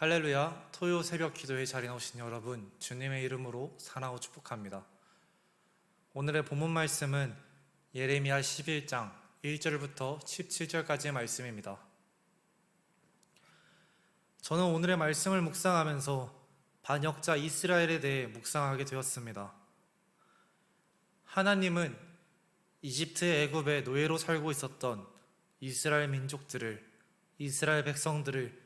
할렐루야, 토요 새벽 기도회 자리에 오신 여러분, 주님의 이름으로 사랑하고 축복합니다. 오늘의 본문 말씀은 예레미야 11장 1절부터 17절까지의 말씀입니다. 저는 오늘의 말씀을 묵상하면서 반역자 이스라엘에 대해 묵상하게 되었습니다. 하나님은 이집트 애굽의 노예로 살고 있었던 이스라엘 민족들을, 이스라엘 백성들을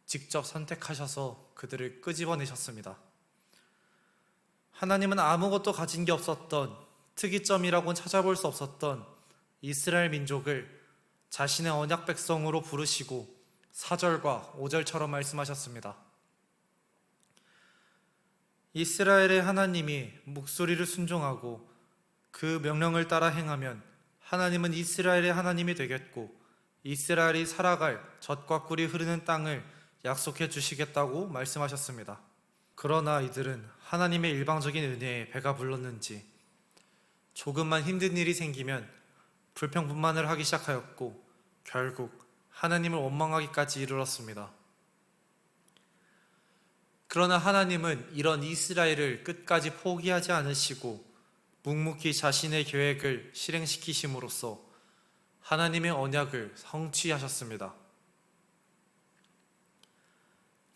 직접 선택하셔서 그들을 끄집어내셨습니다. 하나님은 아무것도 가진 게 없었던, 특이점이라고는 찾아볼 수 없었던 이스라엘 민족을 자신의 언약 백성으로 부르시고 4절과 5절처럼 말씀하셨습니다. 이스라엘의 하나님이 목소리를 순종하고 그 명령을 따라 행하면 하나님은 이스라엘의 하나님이 되겠고 이스라엘이 살아갈 젖과 꿀이 흐르는 땅을 약속해 주시겠다고 말씀하셨습니다. 그러나 이들은 하나님의 일방적인 은혜에 배가 불렀는지 조금만 힘든 일이 생기면 불평불만을 하기 시작하였고 결국 하나님을 원망하기까지 이르렀습니다. 그러나 하나님은 이런 이스라엘을 끝까지 포기하지 않으시고 묵묵히 자신의 계획을 실행시키심으로써 하나님의 언약을 성취하셨습니다.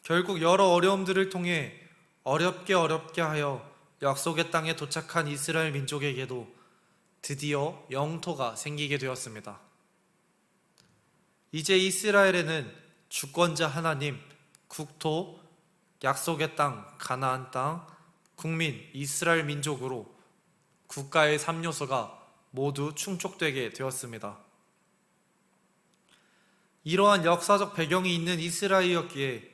결국 여러 어려움들을 통해 어렵게 하여 약속의 땅에 도착한 이스라엘 민족에게도 드디어 영토가 생기게 되었습니다. 이제 이스라엘에는 주권자 하나님, 국토, 약속의 땅, 가나안 땅, 국민, 이스라엘 민족으로 국가의 3요소가 모두 충족되게 되었습니다. 이러한 역사적 배경이 있는 이스라엘이었기에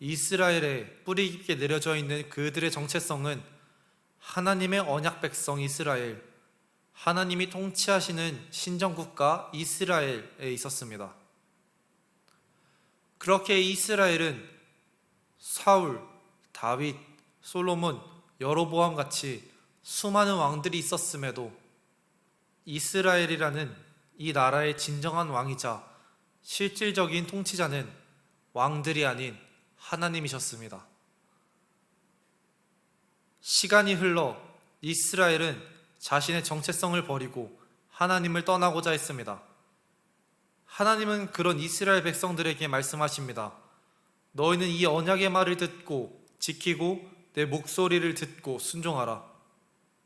이스라엘에 뿌리 깊게 내려져 있는 그들의 정체성은 하나님의 언약 백성 이스라엘, 하나님이 통치하시는 신정국가 이스라엘에 있었습니다. 그렇게 이스라엘은 사울, 다윗, 솔로몬, 여로보암 같이 수많은 왕들이 있었음에도 이스라엘이라는 이 나라의 진정한 왕이자 실질적인 통치자는 왕들이 아닌 하나님이셨습니다. 시간이 흘러 이스라엘은 자신의 정체성을 버리고 하나님을 떠나고자 했습니다. 하나님은 그런 이스라엘 백성들에게 말씀하십니다. 너희는 이 언약의 말을 듣고 지키고 내 목소리를 듣고 순종하라.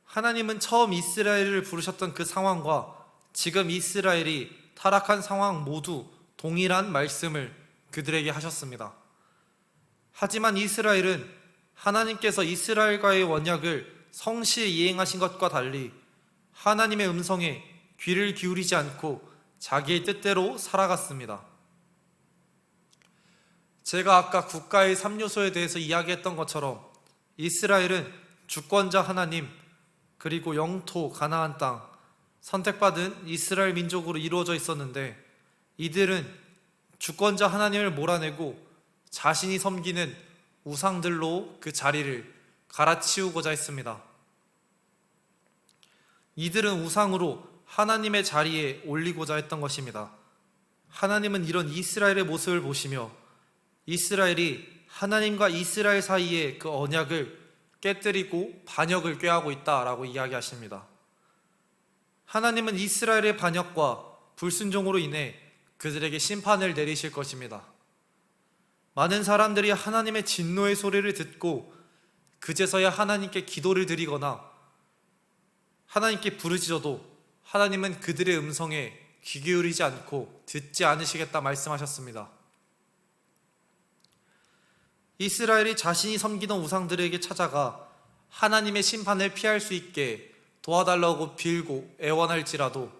하나님은 처음 이스라엘을 부르셨던 그 상황과 지금 이스라엘이 타락한 상황 모두 동일한 말씀을 그들에게 하셨습니다. 하지만 이스라엘은 하나님께서 이스라엘과의 언약을 성실히 이행하신 것과 달리 하나님의 음성에 귀를 기울이지 않고 자기의 뜻대로 살아갔습니다. 제가 아까 국가의 3요소에 대해서 이야기했던 것처럼 이스라엘은 주권자 하나님 그리고 영토 가나안 땅 선택받은 이스라엘 민족으로 이루어져 있었는데 이들은 주권자 하나님을 몰아내고 자신이 섬기는 우상들로 그 자리를 갈아치우고자 했습니다. 이들은 우상으로 하나님의 자리에 올리고자 했던 것입니다. 하나님은 이런 이스라엘의 모습을 보시며 이스라엘이 하나님과 이스라엘 사이의 그 언약을 깨뜨리고 반역을 꾀하고 있다라고 이야기하십니다. 하나님은 이스라엘의 반역과 불순종으로 인해 그들에게 심판을 내리실 것입니다. 많은 사람들이 하나님의 진노의 소리를 듣고 그제서야 하나님께 기도를 드리거나 하나님께 부르짖어도 하나님은 그들의 음성에 귀 기울이지 않고 듣지 않으시겠다 말씀하셨습니다. 이스라엘이 자신이 섬기던 우상들에게 찾아가 하나님의 심판을 피할 수 있게 도와달라고 빌고 애원할지라도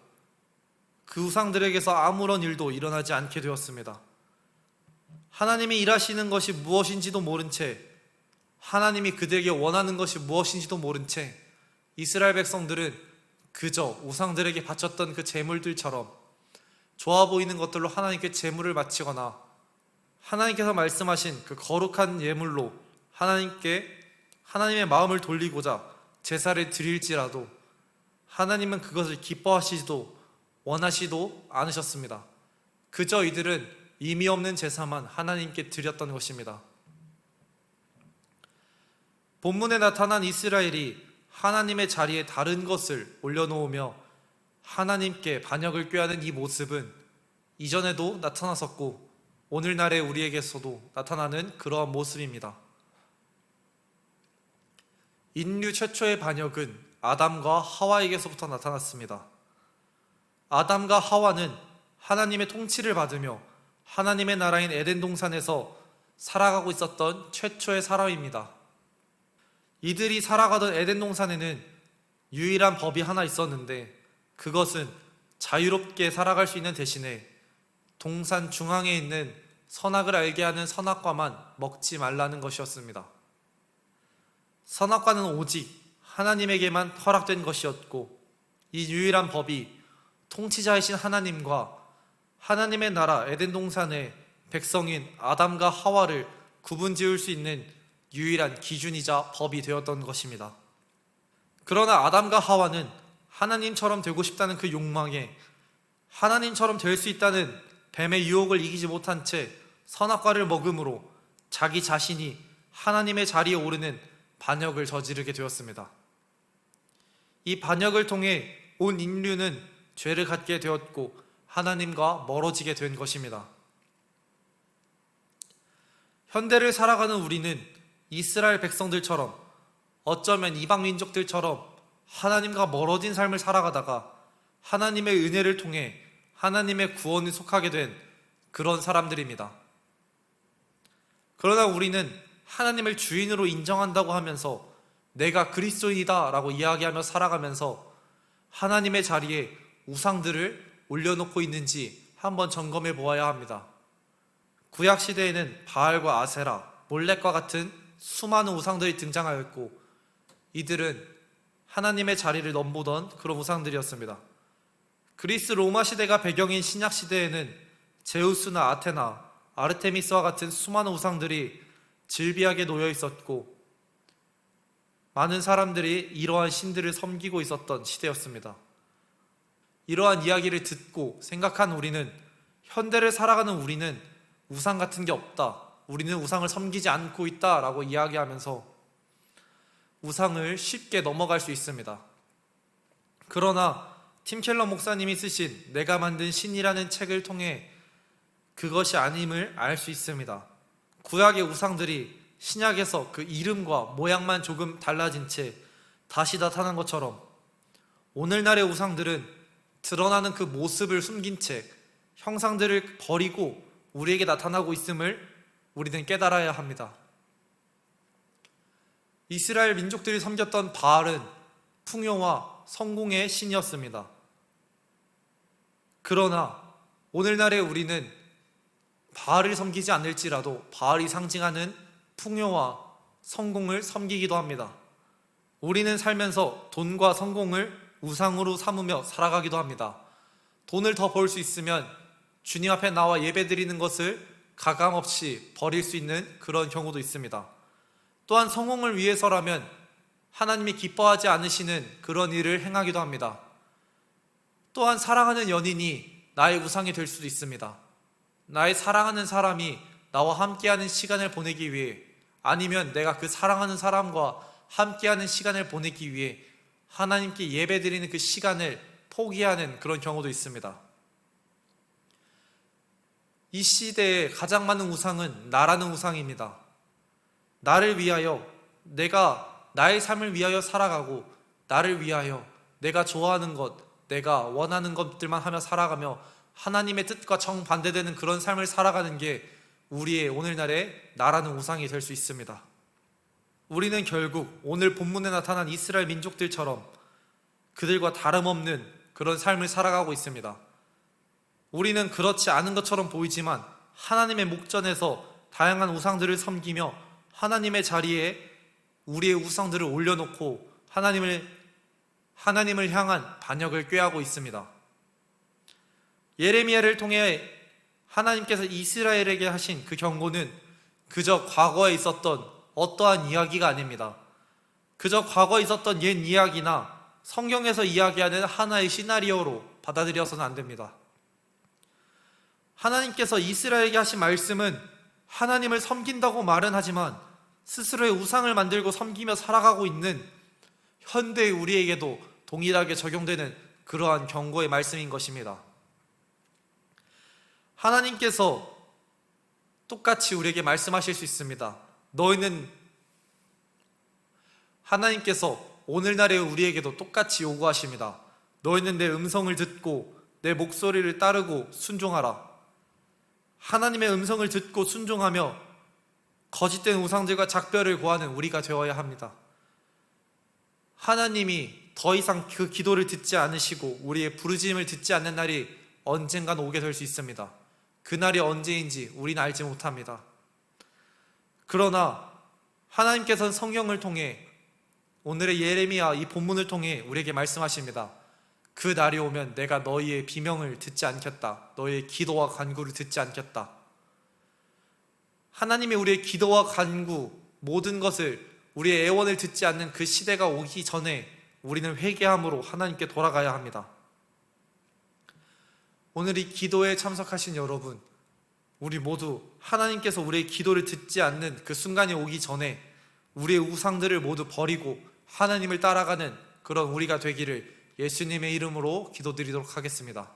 그 우상들에게서 아무런 일도 일어나지 않게 되었습니다. 하나님이 일하시는 것이 무엇인지도 모른 채 하나님이 그들에게 원하는 것이 무엇인지도 모른 채 이스라엘 백성들은 그저 우상들에게 바쳤던 그 제물들처럼 좋아 보이는 것들로 하나님께 제물을 바치거나 하나님께서 말씀하신 그 거룩한 예물로 하나님의 마음을 돌리고자 제사를 드릴지라도 하나님은 그것을 기뻐하시지도 원하시도 않으셨습니다. 그저 이들은 의미 없는 제사만 하나님께 드렸던 것입니다. 본문에 나타난 이스라엘이 하나님의 자리에 다른 것을 올려놓으며 하나님께 반역을 꾀하는 이 모습은 이전에도 나타났었고 오늘날의 우리에게서도 나타나는 그러한 모습입니다. 인류 최초의 반역은 아담과 하와에게서부터 나타났습니다. 아담과 하와는 하나님의 통치를 받으며 하나님의 나라인 에덴 동산에서 살아가고 있었던 최초의 사람입니다. 이들이 살아가던 에덴 동산에는 유일한 법이 하나 있었는데 그것은 자유롭게 살아갈 수 있는 대신에 동산 중앙에 있는 선악을 알게 하는 선악과만 먹지 말라는 것이었습니다. 선악과는 오직 하나님에게만 허락된 것이었고 이 유일한 법이 통치자이신 하나님과 하나님의 나라 에덴 동산의 백성인 아담과 하와를 구분지을 수 있는 유일한 기준이자 법이 되었던 것입니다. 그러나 아담과 하와는 하나님처럼 되고 싶다는 그 욕망에 하나님처럼 될 수 있다는 뱀의 유혹을 이기지 못한 채 선악과를 먹음으로 자기 자신이 하나님의 자리에 오르는 반역을 저지르게 되었습니다. 이 반역을 통해 온 인류는 죄를 갖게 되었고 하나님과 멀어지게 된 것입니다. 현대를 살아가는 우리는 이스라엘 백성들처럼 어쩌면 이방 민족들처럼 하나님과 멀어진 삶을 살아가다가 하나님의 은혜를 통해 하나님의 구원에 속하게 된 그런 사람들입니다. 그러나 우리는 하나님을 주인으로 인정한다고 하면서 내가 그리스도인이다 라고 이야기하며 살아가면서 하나님의 자리에 우상들을 올려놓고 있는지 한번 점검해 보아야 합니다. 구약시대에는 바알과 아세라, 몰렉과 같은 수많은 우상들이 등장하였고 이들은 하나님의 자리를 넘보던 그런 우상들이었습니다. 그리스 로마 시대가 배경인 신약 시대에는 제우스나 아테나, 아르테미스와 같은 수많은 우상들이 질비하게 놓여 있었고 많은 사람들이 이러한 신들을 섬기고 있었던 시대였습니다. 이러한 이야기를 듣고 생각한 우리는 현대를 살아가는 우리는 우상 같은 게 없다, 우리는 우상을 섬기지 않고 있다 라고 이야기하면서 우상을 쉽게 넘어갈 수 있습니다. 그러나 팀 켈러 목사님이 쓰신 내가 만든 신이라는 책을 통해 그것이 아님을 알 수 있습니다. 구약의 우상들이 신약에서 그 이름과 모양만 조금 달라진 채 다시 나타난 것처럼 오늘날의 우상들은 드러나는 그 모습을 숨긴 채 형상들을 버리고 우리에게 나타나고 있음을 우리는 깨달아야 합니다. 이스라엘 민족들이 섬겼던 바알은 풍요와 성공의 신이었습니다. 그러나 오늘날의 우리는 바알을 섬기지 않을지라도 바알이 상징하는 풍요와 성공을 섬기기도 합니다. 우리는 살면서 돈과 성공을 우상으로 삼으며 살아가기도 합니다. 돈을 더 벌 수 있으면 주님 앞에 나와 예배드리는 것을 가감없이 버릴 수 있는 그런 경우도 있습니다. 또한 성공을 위해서라면 하나님이 기뻐하지 않으시는 그런 일을 행하기도 합니다. 또한 사랑하는 연인이 나의 우상이 될 수도 있습니다. 나의 사랑하는 사람이 나와 함께하는 시간을 보내기 위해 아니면 내가 그 사랑하는 사람과 함께하는 시간을 보내기 위해 하나님께 예배드리는 그 시간을 포기하는 그런 경우도 있습니다. 이 시대에 가장 많은 우상은 나라는 우상입니다. 나를 위하여, 내가 나의 삶을 위하여 살아가고 나를 위하여 내가 좋아하는 것, 내가 원하는 것들만 하며 살아가며 하나님의 뜻과 정반대되는 그런 삶을 살아가는 게 우리의 오늘날의 나라는 우상이 될 수 있습니다. 우리는 결국 오늘 본문에 나타난 이스라엘 민족들처럼 그들과 다름없는 그런 삶을 살아가고 있습니다. 우리는 그렇지 않은 것처럼 보이지만 하나님의 목전에서 다양한 우상들을 섬기며 하나님의 자리에 우리의 우상들을 올려놓고 하나님을 향한 반역을 꾀하고 있습니다. 예레미야를 통해 하나님께서 이스라엘에게 하신 그 경고는 그저 과거에 있었던 어떠한 이야기가 아닙니다. 그저 과거에 있었던 옛 이야기나 성경에서 이야기하는 하나의 시나리오로 받아들여서는 안 됩니다. 하나님께서 이스라엘에게 하신 말씀은 하나님을 섬긴다고 말은 하지만 스스로의 우상을 만들고 섬기며 살아가고 있는 현대의 우리에게도 동일하게 적용되는 그러한 경고의 말씀인 것입니다. 하나님께서 똑같이 우리에게 말씀하실 수 있습니다. 하나님께서 오늘날의 우리에게도 똑같이 요구하십니다. 너희는 내 음성을 듣고 내 목소리를 따르고 순종하라. 하나님의 음성을 듣고 순종하며 거짓된 우상들과 작별을 고하는 우리가 되어야 합니다. 하나님이 더 이상 그 기도를 듣지 않으시고 우리의 부르짖음을 듣지 않는 날이 언젠간 오게 될 수 있습니다. 그날이 언제인지 우리는 알지 못합니다. 그러나 하나님께서는 성경을 통해 오늘의 예레미야 이 본문을 통해 우리에게 말씀하십니다. 그 날이 오면 내가 너희의 비명을 듣지 않겠다. 너희의 기도와 간구를 듣지 않겠다. 하나님이 우리의 기도와 간구 모든 것을 우리의 애원을 듣지 않는 그 시대가 오기 전에 우리는 회개함으로 하나님께 돌아가야 합니다. 오늘 이 기도에 참석하신 여러분, 우리 모두 하나님께서 우리의 기도를 듣지 않는 그 순간이 오기 전에 우리의 우상들을 모두 버리고 하나님을 따라가는 그런 우리가 되기를 예수님의 이름으로 기도드리도록 하겠습니다.